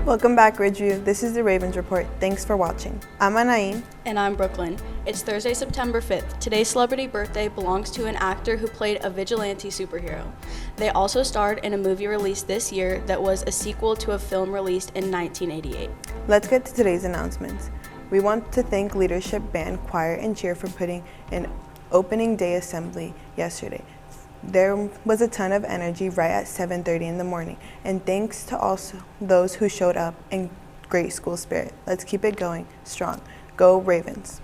Welcome back, Ridgeview. This is the Ravens Report. Thanks for watching. I'm Anahi. And I'm Brooklyn. It's Thursday, September 5th. Today's celebrity birthday belongs to an actor who played a vigilante superhero. They also starred in a movie released this year that was a sequel to a film released in 1988. Let's get to today's announcements. We want to thank Leadership Band, Choir, and Cheer for putting an opening day assembly yesterday. There was a ton of energy right at 7:30 in the morning, and thanks to also those who showed up in great school spirit. Let's keep it going strong. Go Ravens.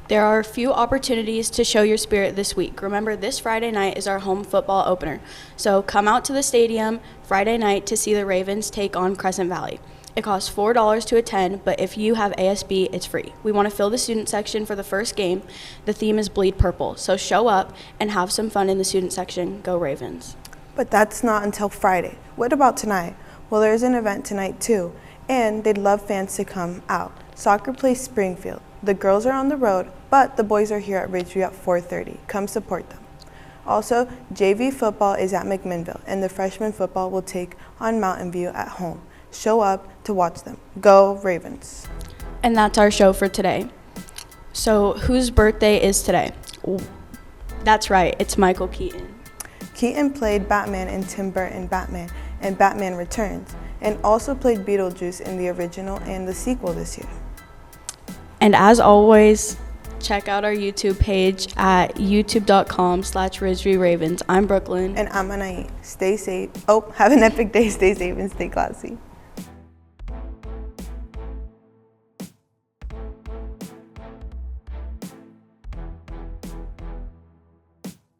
There are a few opportunities to show your spirit this week. Remember, this Friday night is our home football opener, so come out to the stadium Friday night to see the Ravens take on Crescent Valley. It costs $4 to attend, but if you have ASB, it's free. We want to fill the student section for the first game. The theme is Bleed Purple, so show up and have some fun in the student section. Go Ravens. But that's not until Friday. What about tonight? Well, there's an event tonight too, and they'd love fans to come out. Soccer plays Springfield. The girls are on the road, but the boys are here at Ridgeview at 4:30. Come support them. Also, JV football is at McMinnville, and the freshman football will take on Mountain View at home. Show up to watch them. Go Ravens. And that's our show for today. So whose birthday is today? That's right, it's Michael Keaton. Keaton played Batman in Tim Burton Batman and Batman Returns, and also played Beetlejuice in the original and the sequel this year. And as always, check out our YouTube page at youtube.com/RidgeviewRavens. I'm Brooklyn. And I'm Anahi. Stay safe. Have an epic day. Stay safe and stay classy.